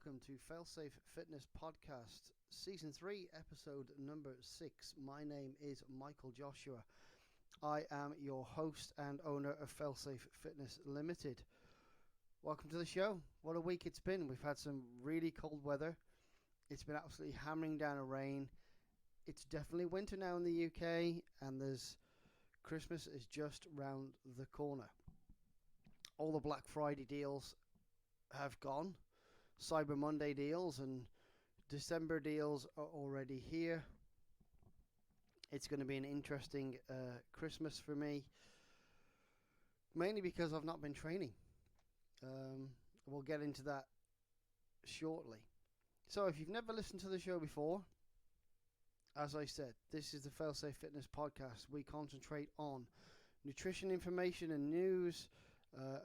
welcome to Failsafe Fitness Podcast, Season 3, Episode number 6. My name is Michael Joshua. I am your host and owner of Failsafe Fitness Limited. Welcome to the show. What a week it's been. We've had some really cold weather. It's been absolutely hammering down a rain. It's definitely winter now in the UK, and Christmas is just round the corner. All the Black Friday deals have gone. Cyber Monday deals and December deals are already here. It's going to be an interesting Christmas for me, mainly because I've not been training. We'll get into that shortly. So if you've never listened to the show before, as I said, this is the Failsafe Fitness Podcast. We concentrate on nutrition information and news,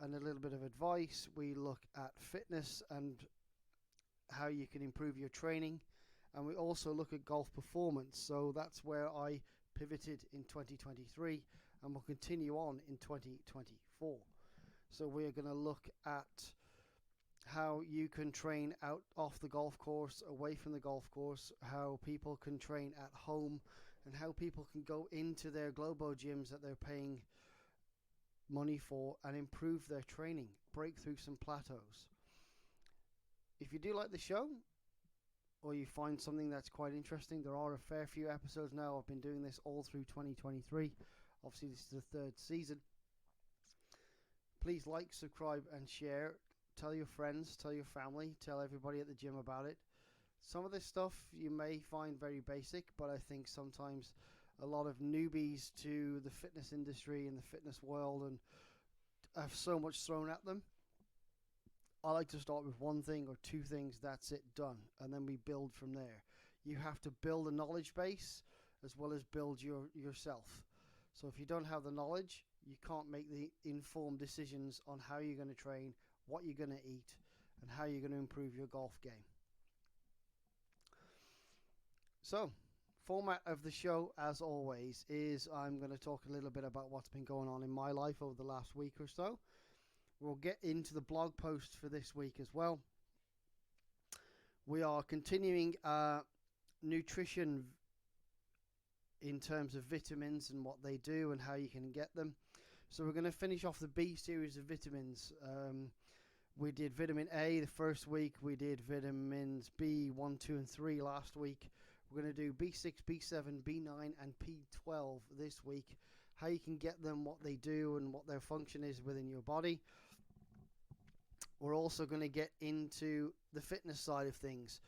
and a little bit of advice. We look at fitness and how you can improve your training, and we also look at golf performance. So that's where I pivoted in 2023 and will continue on in 2024. So we're going to look at how you can train out off the golf course, away from the golf course, how people can train at home, and how people can go into their Globo gyms that they're paying money for and improve their training, break through some plateaus. If you do like the show, or you find something that's quite interesting, there are a fair few episodes now. I've been doing this all through 2023. Obviously, this is the third season. Please like, subscribe, and share. Tell your friends, tell your family, tell everybody at the gym about it. Some of this stuff you may find very basic, but I think sometimes a lot of newbies to the fitness industry and the fitness world and have so much thrown at them. I like to start with one thing or two things, that's it, done, and then we build from there. You have to build a knowledge base as well as build yourself. So if you don't have the knowledge, you can't make the informed decisions on how you're going to train, what you're going to eat, and how you're going to improve your golf game. So, format of the show, as always, is I'm going to talk a little bit about what's been going on in my life over the last week or so. We'll get into the blog post for this week as well. We are continuing nutrition in terms of vitamins and what they do and how you can get them. So we're going to finish off the B series of vitamins. We did vitamin A the first week. We did vitamins B, 1, 2, and 3 last week. We're going to do B6, B7, B9, and P12 this week. How you can get them, what they do, and what their function is within your body. We're also going to get into the fitness side of things.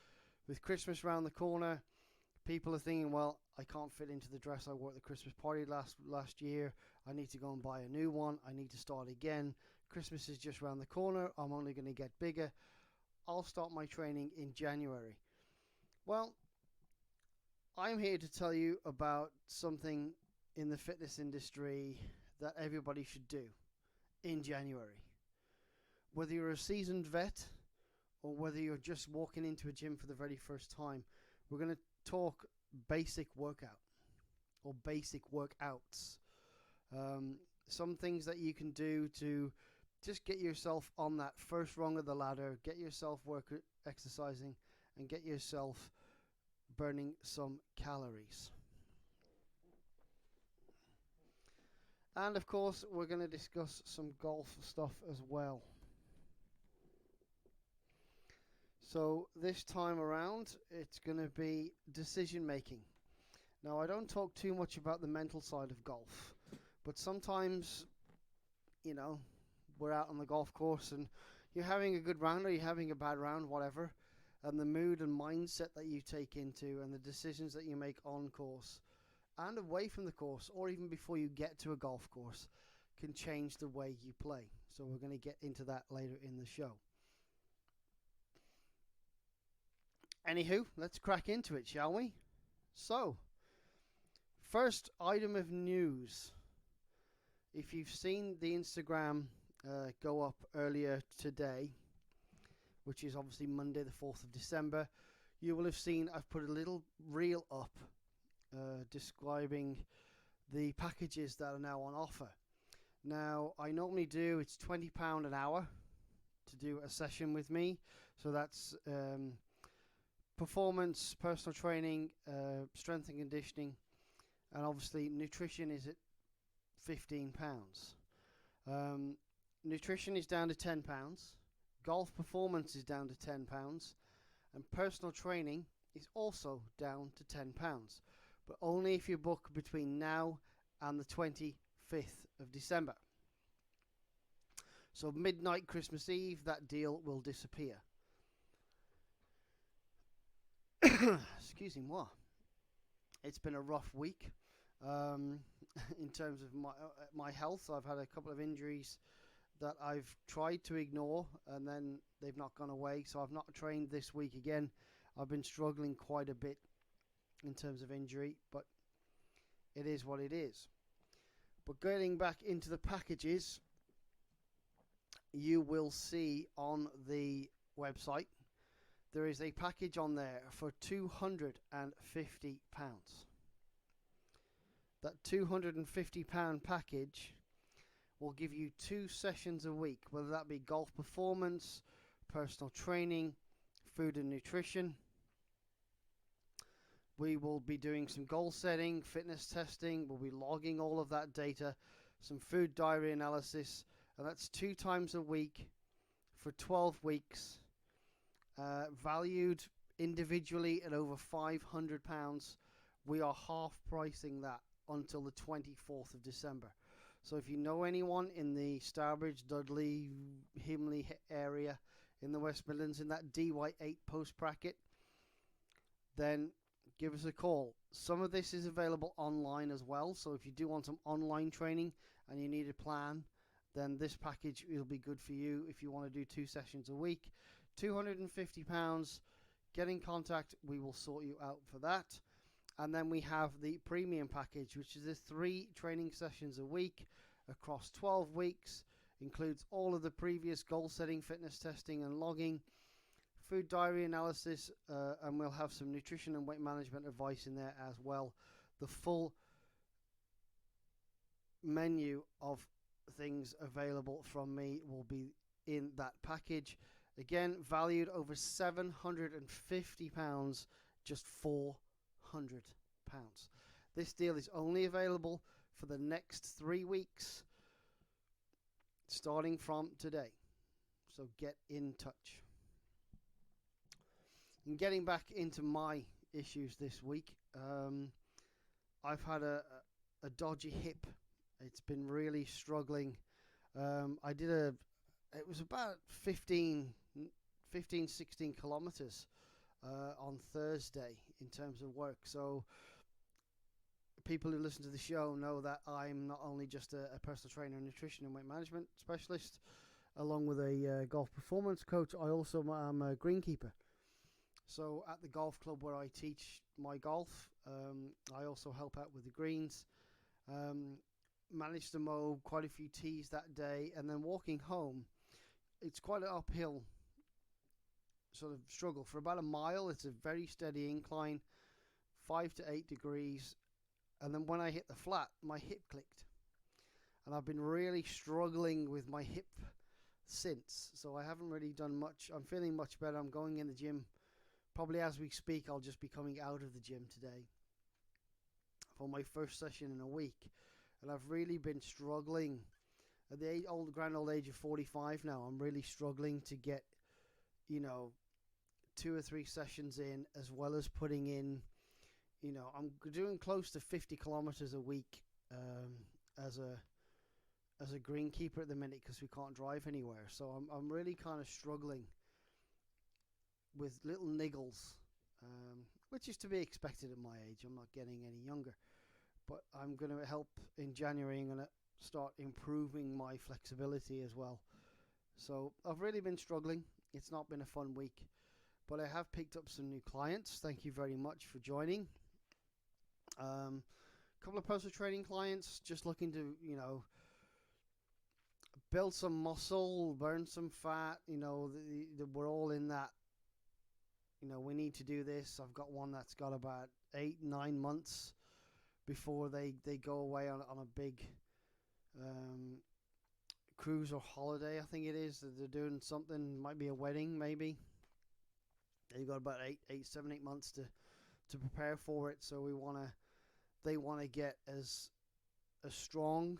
With Christmas around the corner, people are thinking, well, I can't fit into the dress I wore at the Christmas party last year. I need to go and buy a new one. I need to start again. Christmas is just around the corner. I'm only going to get bigger. I'll start my training in January. Well, I'm here to tell you about something in the fitness industry that everybody should do in January. Whether you're a seasoned vet or whether you're just walking into a gym for the very first time, we're going to talk basic workout or basic workouts. Some things that you can do to just get yourself on that first rung of the ladder, get yourself exercising, and get yourself burning some calories. And of course, we're going to discuss some golf stuff as well. So this time around, it's going to be decision making. Now, I don't talk too much about the mental side of golf, but sometimes, we're out on the golf course and you're having a good round or you're having a bad round, whatever, and the mood and mindset that you take into and the decisions that you make on course and away from the course, or even before you get to a golf course, can change the way you play. So we're going to get into that later in the show. Anywho, let's crack into it, shall we? So, first item of news. If you've seen the Instagram go up earlier today, which is obviously Monday the 4th of December, you will have seen I've put a little reel up describing the packages that are now on offer. Now, I normally do, it's £20 an hour to do a session with me. So that's performance, personal training, strength and conditioning, and obviously nutrition is at £15. Nutrition is down to £10. Golf performance is down to £10, and personal training is also down to £10, but only if you book between now and the 25th of December. So midnight Christmas Eve, that deal will disappear. Excuse me, moi. It's been a rough week in terms of my health. I've had a couple of injuries that I've tried to ignore, and then they've not gone away. So I've not trained this week again. I've been struggling quite a bit in terms of injury, but it is what it is. But getting back into the packages, you will see on the website there is a package on there for £250. That £250 package will give you 2 sessions a week, whether that be golf performance, personal training, food and nutrition. We will be doing some goal setting, fitness testing. We'll be logging all of that data, some food diary analysis, and that's 2 times a week for 12 weeks, valued individually at over £500. We are half pricing that until the 24th of December. So if you know anyone in the Starbridge, Dudley, Himley area in the West Midlands in that DY8 post bracket, then give us a call. Some of this is available online as well, so if you do want some online training and you need a plan, then this package will be good for you if you want to do 2 sessions a week. £250. Get in contact, we will sort you out for that. And then we have the premium package, which is the 3 training sessions a week across 12 weeks. Includes all of the previous goal setting, fitness testing and logging, food diary analysis, and we'll have some nutrition and weight management advice in there as well. The full menu of things available from me will be in that package. Again, valued over £750, just £400. This deal is only available for the next 3 weeks, starting from today. So get in touch. And getting back into my issues this week, I've had a dodgy hip. It's been really struggling. It was about 16 kilometers on Thursday in terms of work. So people who listen to the show know that I'm not only just a personal trainer, nutrition and weight management specialist, along with a golf performance coach. I also am a greenkeeper. So at the golf club where I teach my golf, I also help out with the greens. Managed to mow quite a few tees that day, and then walking home, it's quite an uphill sort of struggle. For about a mile, it's a very steady incline, 5 to 8 degrees, and then when I hit the flat, my hip clicked. And I've been really struggling with my hip since, so I haven't really done much. I'm feeling much better. I'm going in the gym. Probably as we speak, I'll just be coming out of the gym today for my first session in a week. And I've really been struggling. At the grand old age of 45 now, I'm really struggling to get, 2 or 3 sessions in, as well as putting in, I'm doing close to 50 kilometers a week as a greenkeeper at the minute because we can't drive anywhere. So I'm really kind of struggling with little niggles, which is to be expected at my age. I'm not getting any younger. But I'm going to help in January. I'm going to start improving my flexibility as well. So I've really been struggling. It's not been a fun week, but I have picked up some new clients. Thank you very much for joining. A couple of personal training clients just looking to, build some muscle, burn some fat. We're all in that. We need to do this. I've got one that's got about 8-9 months before they go away on a big cruise or holiday. I think it is that they're doing something. Might be a wedding, maybe. They've got about 8 months to prepare for it. So they want to get as strong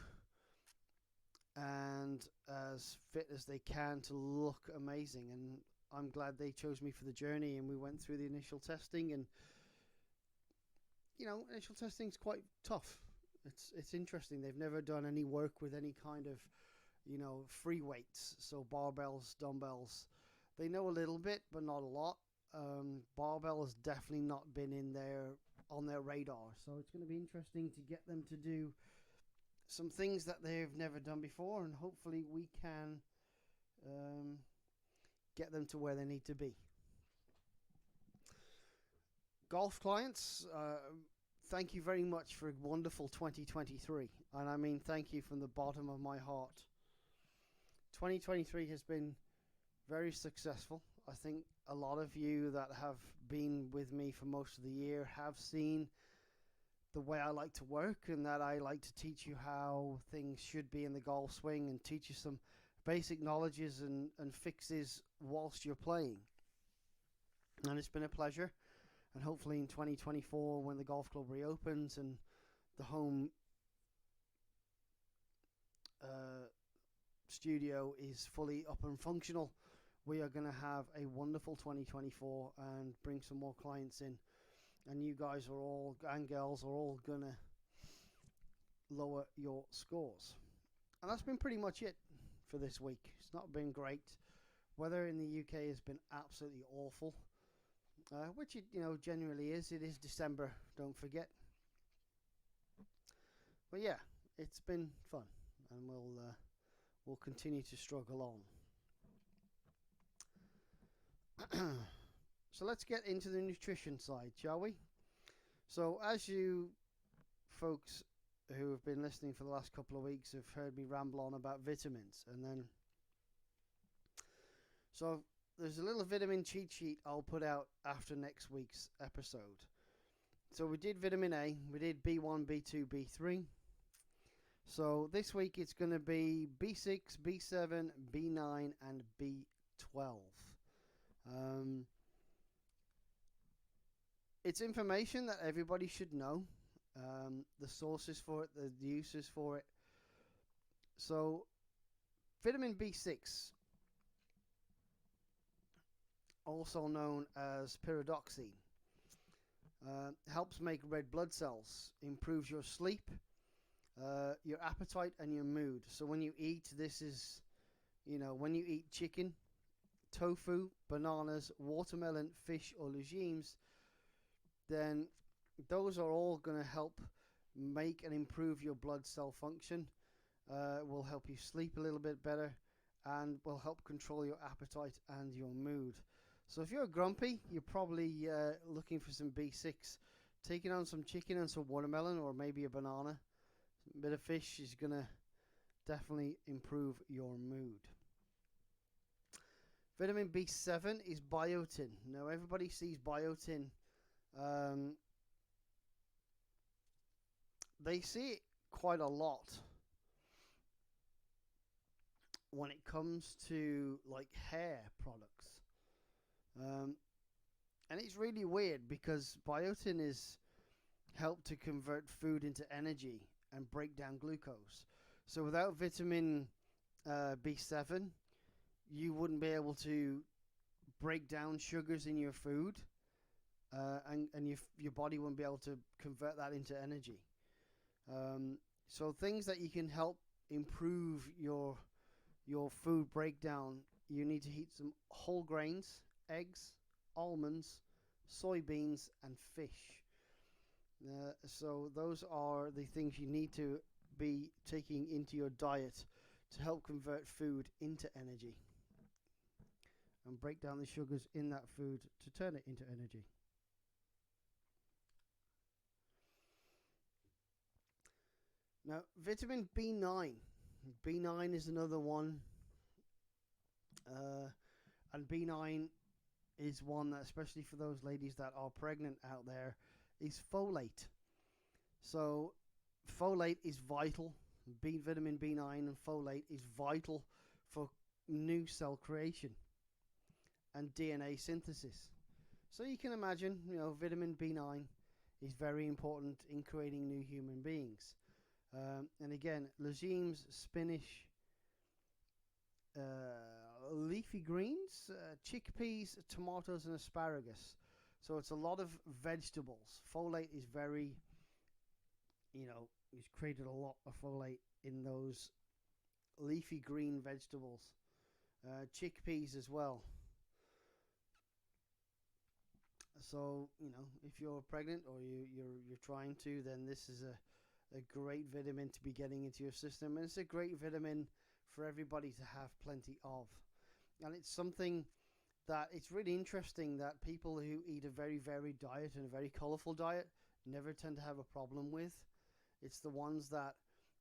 and as fit as they can to look amazing. And I'm glad they chose me for the journey, and we went through the initial testing. And initial testing's quite tough. It's interesting. They've never done any work with any kind of free weights, so barbells, dumbbells. They know a little bit, but not a lot. Barbell has definitely not been on their radar, so it's going to be interesting to get them to do some things that they've never done before, and hopefully we can get them to where they need to be. Golf clients, thank you very much for a wonderful 2023, and I mean thank you from the bottom of my heart. 2023 has been very successful. I think a lot of you that have been with me for most of the year have seen the way I like to work, and that I like to teach you how things should be in the golf swing and teach you some basic knowledges and fixes whilst you're playing. And it's been a pleasure. And hopefully in 2024, when the golf club reopens and the home studio is fully up and functional, we are going to have a wonderful 2024 and bring some more clients in. And you guys are all, and girls, are all going to lower your scores. And that's been pretty much it for this week. It's not been great. Weather in the UK has been absolutely awful, which it generally is. It is December, don't forget. But yeah, it's been fun, and we'll continue to struggle on. So let's get into the nutrition side, shall we? So as you folks who have been listening for the last couple of weeks have heard me ramble on about vitamins, and then so there's a little vitamin cheat sheet I'll put out after next week's episode. So we did vitamin A, we did B1, B2, B3. So this week it's going to be B6, B7, B9, and B12. It's information that everybody should know. The sources for it, the uses for it. So, vitamin B6, also known as pyridoxine, helps make red blood cells, improves your sleep, your appetite, and your mood. So when you eat, this is, when you eat chicken, tofu, bananas, watermelon, fish, or legumes, then those are all going to help make and improve your blood cell function, will help you sleep a little bit better, and will help control your appetite and your mood. So if you're grumpy, you're probably looking for some B6. Taking on some chicken and some watermelon, or maybe a banana, a bit of fish is going to definitely improve your mood. Vitamin B7 is biotin. Now everybody sees biotin. They see it quite a lot when it comes to like hair products. And it's really weird because biotin is helped to convert food into energy and break down glucose. So without vitamin B7, you wouldn't be able to break down sugars in your food, and your body wouldn't be able to convert that into energy. So things that you can help improve your food breakdown, you need to eat some whole grains, eggs, almonds, soybeans, and fish. So those are the things you need to be taking into your diet to help convert food into energy and break down the sugars in that food to turn it into energy. Now, vitamin B9. B9 is another one. And B9 is one that, especially for those ladies that are pregnant out there, is folate. So folate is vital vitamin B9 and folate is vital for new cell creation and DNA synthesis. So you can imagine, vitamin B9 is very important in creating new human beings. And again, legumes, spinach, leafy greens, chickpeas, tomatoes, and asparagus. So it's a lot of vegetables. Folate is very, he's created a lot of folate in those leafy green vegetables. Chickpeas as well. So, if you're pregnant or you're trying to, then this is a great vitamin to be getting into your system. And it's a great vitamin for everybody to have plenty of. And it's something that it's really interesting that people who eat a very varied diet and a very colorful diet never tend to have a problem with. It's the ones that,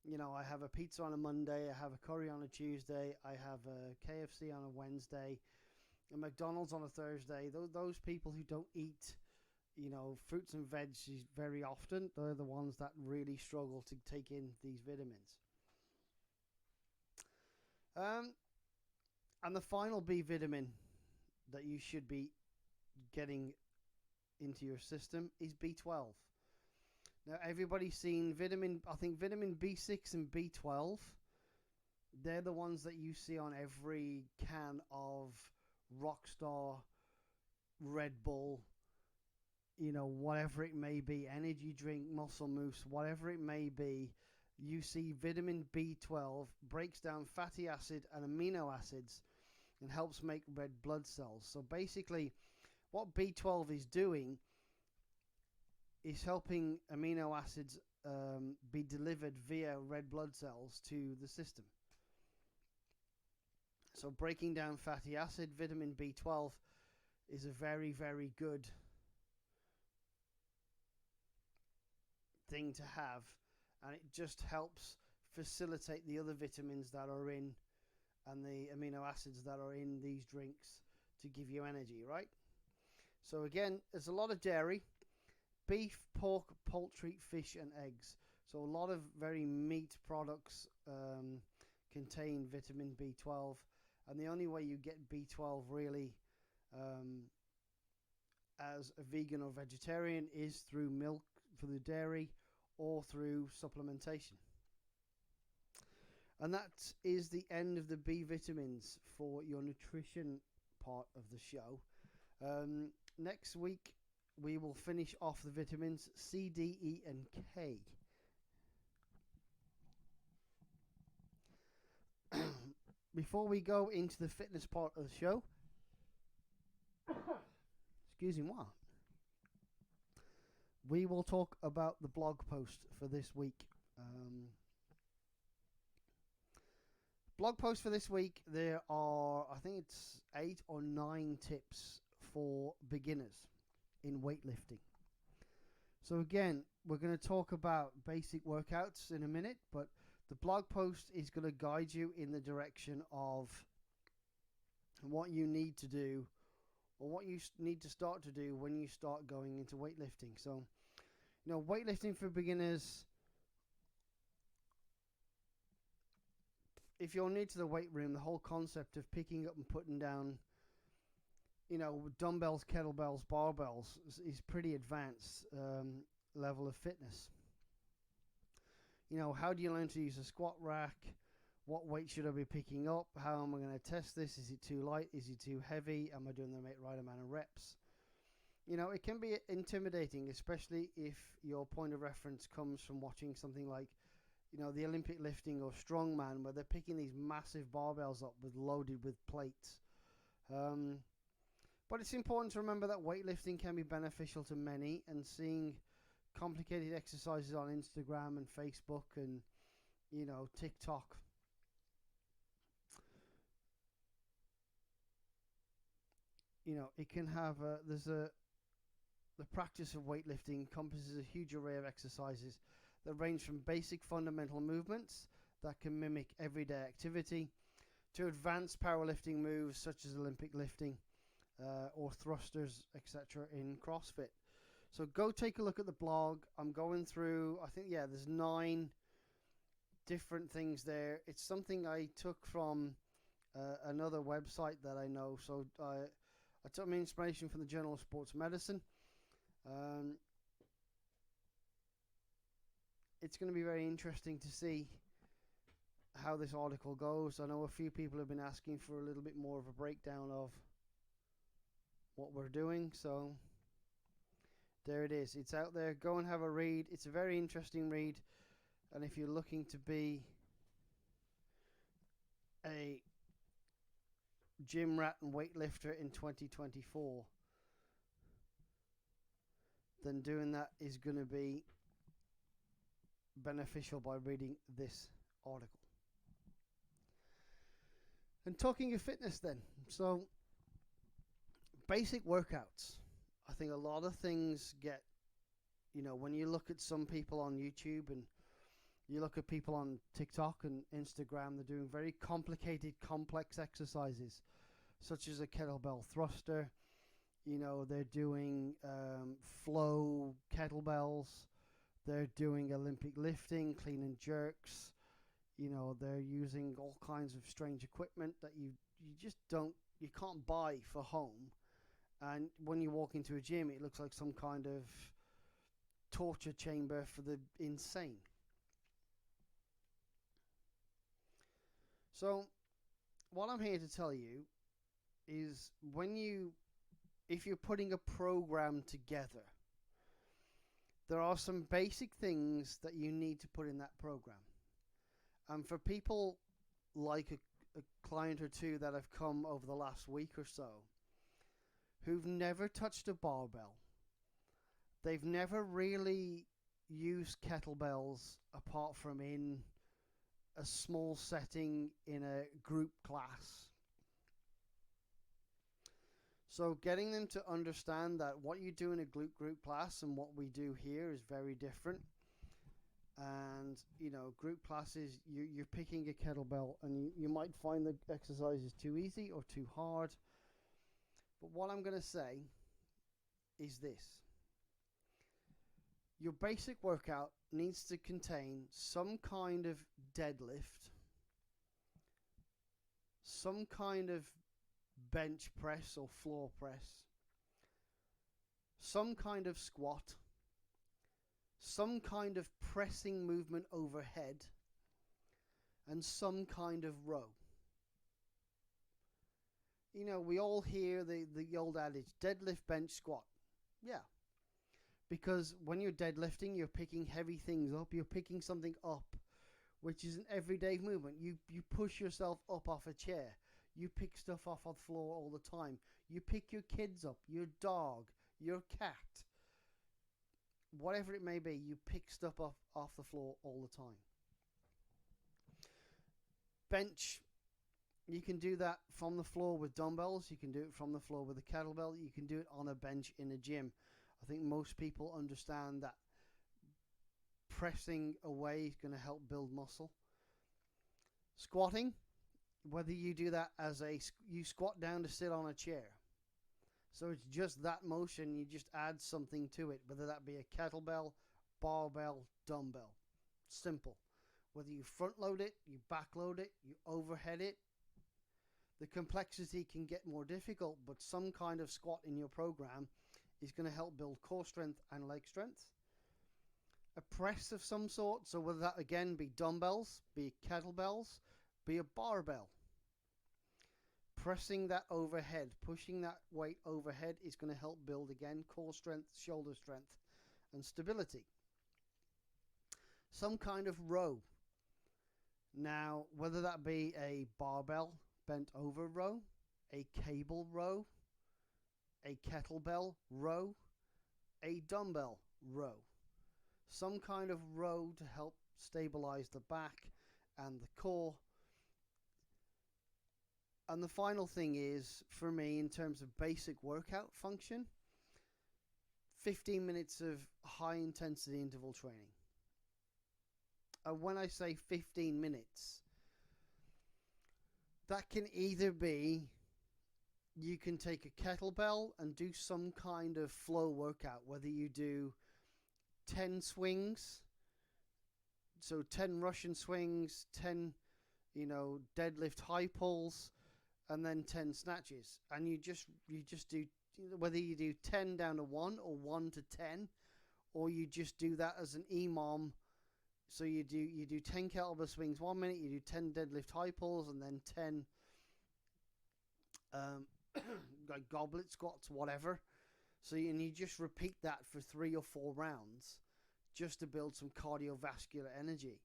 I have a pizza on a Monday, I have a curry on a Tuesday, I have a KFC on a Wednesday, a McDonald's on a Thursday. Those people who don't eat, fruits and veggies very often, they're the ones that really struggle to take in these vitamins. And the final B vitamin that you should be getting into your system is B12. Now, everybody's seen I think vitamin B6 and B12, they're the ones that you see on every can of Rockstar, Red Bull, whatever it may be, energy drink, muscle mousse, whatever it may be. You see vitamin B12 breaks down fatty acid and amino acids and helps make red blood cells. So basically, what B12 is doing is helping amino acids be delivered via red blood cells to the system. So breaking down fatty acid, vitamin B12 is a very, very good thing to have, and it just helps facilitate the other vitamins that are in and the amino acids that are in these drinks to give you energy, right? So again, there's a lot of dairy, beef, pork, poultry, fish, and eggs. So a lot of very meat products contain vitamin B12, and the only way you get B12 really as a vegan or vegetarian is through milk for the dairy or through supplementation. And that is the end of the B vitamins for your nutrition part of the show. Next week, we will finish off the vitamins C, D, E, and K. Before we go into the fitness part of the show, excuse me, what? We will talk about the blog post for this week. Blog post for this week, there are, I think it's 8 or 9 tips for beginners in weightlifting. So again, we're going to talk about basic workouts in a minute, but the blog post is going to guide you in the direction of what you need to do or what you need to start to do when you start going into weightlifting. So, weightlifting for beginners, if you're new to the weight room, the whole concept of picking up and putting down, dumbbells, kettlebells, barbells is pretty advanced level of fitness. How do you learn to use a squat rack? What weight should I be picking up? How am I going to test this? Is it too light? Is it too heavy? Am I doing the right amount of reps? It can be intimidating, especially if your point of reference comes from watching something like, the Olympic lifting or strongman, where they're picking these massive barbells up loaded with plates. But it's important to remember that weightlifting can be beneficial to many, and seeing complicated exercises on Instagram and Facebook and, TikTok. It can have the practice of weightlifting encompasses a huge array of exercises that range from basic fundamental movements that can mimic everyday activity to advanced powerlifting moves such as Olympic lifting or thrusters, etc. in CrossFit. So go take a look at the blog. I'm going through, I think, there's 9 different things there. It's something I took from another website that I know. So I took my inspiration from the Journal of Sports Medicine. Um, it's going to be very interesting to see how this article goes. I know a few people have been asking for a little bit more of a breakdown of what we're doing, so there it is. It's out there. Go and have a read. It's a very interesting read, and if you're looking to be a gym rat and weightlifter in 2024, then doing that is going to be beneficial by reading this article. And talking of fitness then, so basic workouts. I think a lot of things get, when you look at some people on YouTube and you look at people on TikTok and Instagram, they're doing very complicated, complex exercises, such as a kettlebell thruster. They're doing flow kettlebells. They're doing Olympic lifting, clean and jerks. They're using all kinds of strange equipment that you can't buy for home. And when you walk into a gym, it looks like some kind of torture chamber for the insane. So what I'm here to tell you is if you're putting a program together, there are some basic things that you need to put in that program. And for people like a client or two that have come over the last week or so, who've never touched a barbell, they've never really used kettlebells apart from in a small setting in a group class. So getting them to understand that what you do in a group class and what we do here is very different. And, group classes, you're picking a kettlebell and you might find the exercise is too easy or too hard. But what I'm going to say is this. Your basic workout needs to contain some kind of deadlift, some kind of bench press or floor press, some kind of squat, some kind of pressing movement overhead, and some kind of row. We all hear the old adage, deadlift, bench, squat. Yeah. Because when you're deadlifting, you're picking heavy things up. You're picking something up, which is an everyday movement. You push yourself up off a chair. You pick stuff off the floor all the time. You pick your kids up, your dog, your cat. Whatever it may be, you pick stuff off the floor all the time. Bench. You can do that from the floor with dumbbells. You can do it from the floor with a kettlebell. You can do it on a bench in a gym. I think most people understand that pressing away is going to help build muscle. Squatting, whether you do that you squat down to sit on a chair. So it's just that motion, you just add something to it, whether that be a kettlebell, barbell, dumbbell. Simple. Whether you front load it, you back load it, you overhead it, the complexity can get more difficult, but some kind of squat in your program is going to help build core strength and leg strength. A press of some sort, so whether that again be dumbbells, be kettlebells, be a barbell. Pressing that overhead, pushing that weight overhead is going to help build again core strength, shoulder strength, and stability. Some kind of row. Now, whether that be a barbell bent over row, a cable row, a kettlebell row, a dumbbell row. Some kind of row to help stabilize the back and the core. And the final thing is, for me, in terms of basic workout function, 15 minutes of high intensity interval training. And when I say 15 minutes, that can either be, you can take a kettlebell and do some kind of flow workout, whether you do 10 swings, so 10 Russian swings, 10 deadlift high pulls, and then 10 snatches, and you just do, whether you do 10 down to 1 or 1 to 10, or you just do that as an EMOM. So you do 10 kettlebell swings 1 minute, you do 10 deadlift high pulls, and then 10 like goblet squats, whatever. So you just repeat that for 3 or 4 rounds just to build some cardiovascular energy.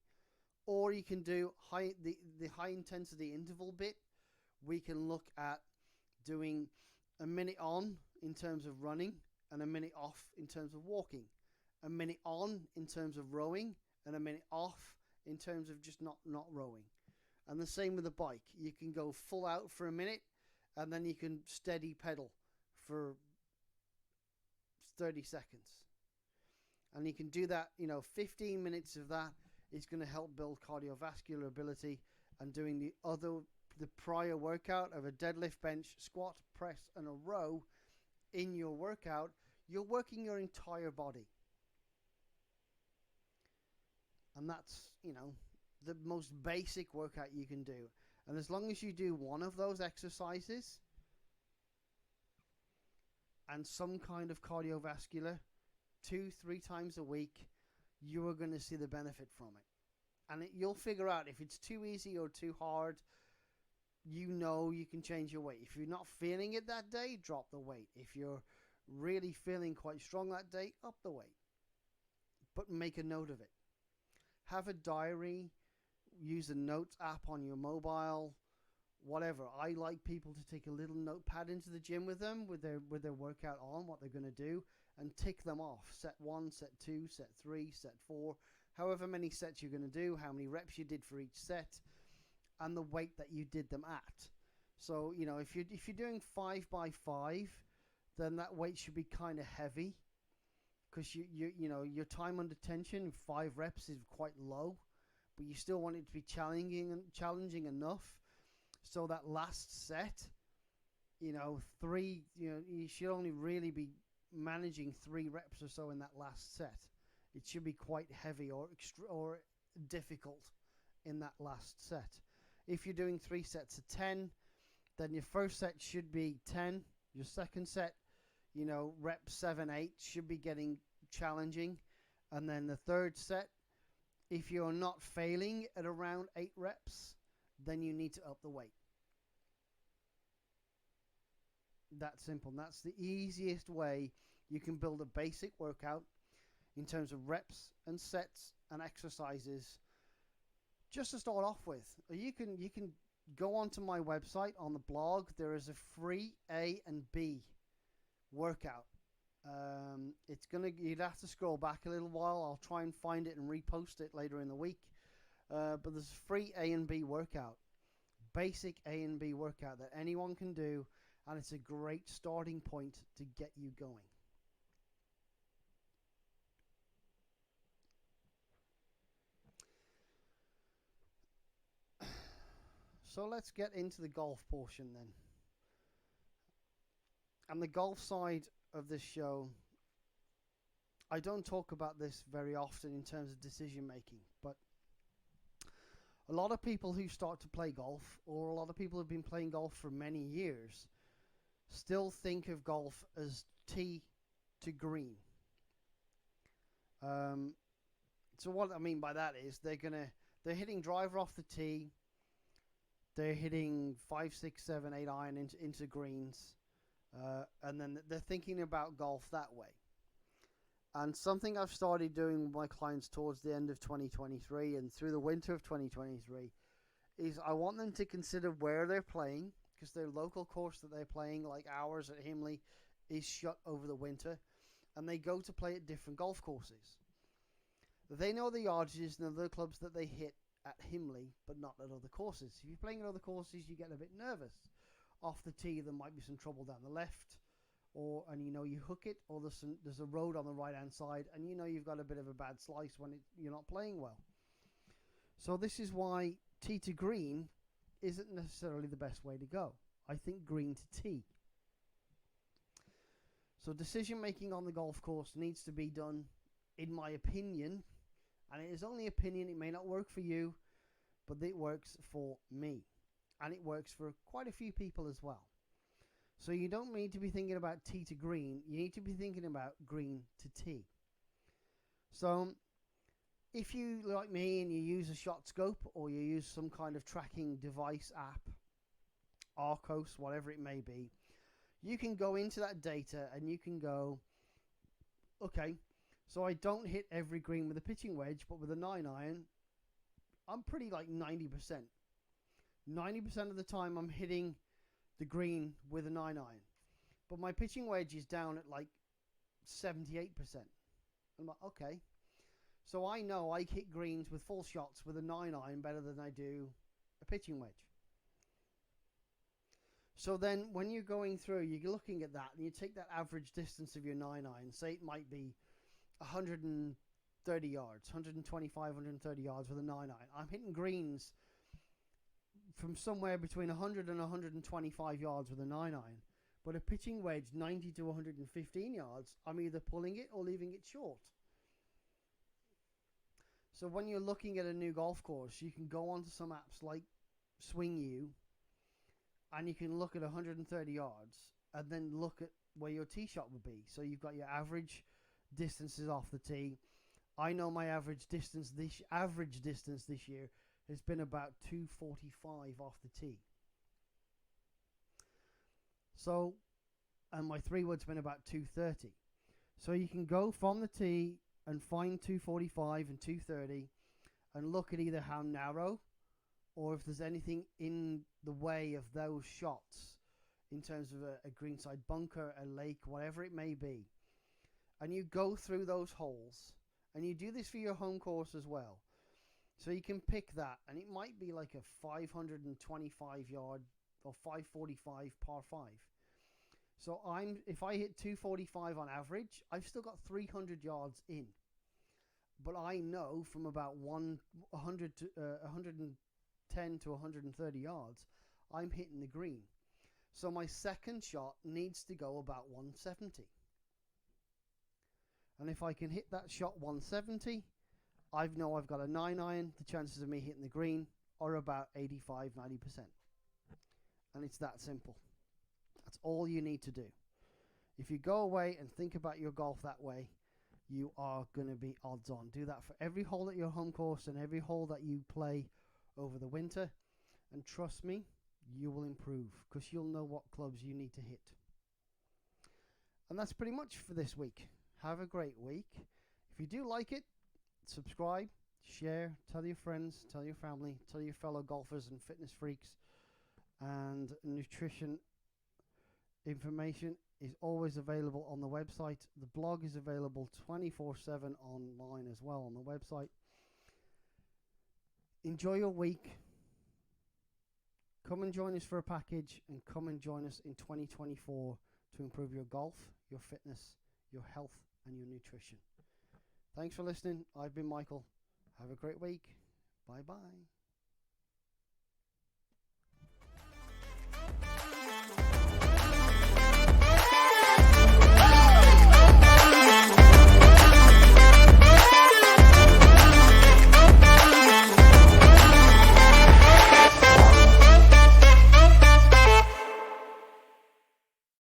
Or you can do the high intensity interval bit. We can look at doing a minute on in terms of running and a minute off in terms of walking, a minute on in terms of rowing, and a minute off in terms of just not rowing. And the same with the bike. You can go full out for a minute, and then you can steady pedal for 30 seconds. And you can do that, 15 minutes of that is going to help build cardiovascular ability. And doing the prior workout of a deadlift, bench, squat, press, and a row in your workout, you're working your entire body. And that's, the most basic workout you can do. And as long as you do one of those exercises and some kind of cardiovascular 2-3 times a week, you are going to see the benefit from it. And you'll figure out if it's too easy or too hard. You can change your weight. If you're not feeling it that day, drop the weight. If you're really feeling quite strong that day, up the weight. But make a note of it. Have a diary, use a notes app on your mobile, whatever. I like people to take a little notepad into the gym with them, with their workout on, what they're going to do, and tick them off. Set 1, set 2, set 3, set 4, however many sets you're going to do, how many reps you did for each set, and the weight that you did them at. So, if you're doing 5x5, then that weight should be kind of heavy, because your time under tension, 5 reps, is quite low, but you still want it to be challenging enough. So that last set, 3, you should only really be managing 3 reps or so in that last set. It should be quite heavy or difficult in that last set. If you're doing 3 sets of 10, then your first set should be 10. Your second set, reps 7, 8 should be getting challenging. And then the third set, if you're not failing at around 8 reps, then you need to up the weight. That simple. And that's the easiest way you can build a basic workout in terms of reps and sets and exercises, just to start off with. You can go onto my website on the blog. There is a free A and B workout. You'd have to scroll back a little while. I'll try and find it and repost it later in the week. But there's a free A and B workout, basic A and B workout that anyone can do, and it's a great starting point to get you going. So let's get into the golf portion then. And the golf side of this show, I don't talk about this very often in terms of decision making, but a lot of people who start to play golf, or a lot of people who've been playing golf for many years, still think of golf as tee to green. So what I mean by that is they're hitting driver off the tee. They're hitting 5, 6, 7, 8 iron into greens, and then they're thinking about golf that way. And something I've started doing with my clients towards the end of 2023 and through the winter of 2023 is I want them to consider where they're playing, because their local course that they're playing, like ours at Himley, is shut over the winter, and they go to play at different golf courses. They know the yardages and the clubs that they hit at Himley, but not at other courses. If you're playing at other courses, you get a bit nervous. Off the tee, there might be some trouble down the left, and you hook it, or there's a road on the right hand side, and you've got a bit of a bad slice when you're not playing well. So this is why tee to green isn't necessarily the best way to go. I think green to tee. So decision making on the golf course needs to be done, in my opinion, And it is only opinion. It may not work for you, but it works for me. And it works for quite a few people as well. So you don't need to be thinking about tee to green. You need to be thinking about green to tee. So if you, like me, and you use a shot scope or you use some kind of tracking device app, Arcos, whatever it may be, you can go into that data and you can go, okay, so I don't hit every green with a pitching wedge, but with a 9-iron, I'm pretty like 90%. 90% of the time I'm hitting the green with a 9-iron. But my pitching wedge is down at like 78%. I'm like, okay. So I know I hit greens with full shots with a 9-iron better than I do a pitching wedge. So then when you're going through, you're looking at that and you take that average distance of your 9-iron. Say it might be 130 yards, 125, 130 yards with a 9-iron. I'm hitting greens from somewhere between 100 and 125 yards with a 9-iron. But a pitching wedge 90 to 115 yards, I'm either pulling it or leaving it short. So when you're looking at a new golf course, you can go onto some apps like Swing You, and you can look at 130 yards and then look at where your tee shot would be. So you've got your average distances off the tee. I know my average distance this year has been about 245 off the tee. So, and my 3-wood's been about 230. So you can go from the tee and find 245 and 230 and look at either how narrow or if there's anything in the way of those shots in terms of a greenside bunker, a lake, whatever it may be. And you go through those holes, and you do this for your home course as well. So you can pick that, and it might be like a 525 yard or 545 par 5. So if I hit 245 on average, I've still got 300 yards in. But I know from about 110 to 130 yards, I'm hitting the green. So my second shot needs to go about 170. And if I can hit that shot 170, I know I've got a 9-iron. The chances of me hitting the green are about 85, 90%. And it's that simple. That's all you need to do. If you go away and think about your golf that way, you are going to be odds on. Do that for every hole at your home course and every hole that you play over the winter. And trust me, you will improve because you'll know what clubs you need to hit. And that's pretty much for this week. Have a great week. If you do like it, subscribe, share, tell your friends, tell your family, tell your fellow golfers and fitness freaks. And nutrition information is always available on the website. The blog is available 24/7 online as well on the website. Enjoy your week. Come and join us for a package and come and join us in 2024 to improve your golf, your fitness, your health and your nutrition. Thanks for listening. I've been Michael. Have a great week. Bye-bye.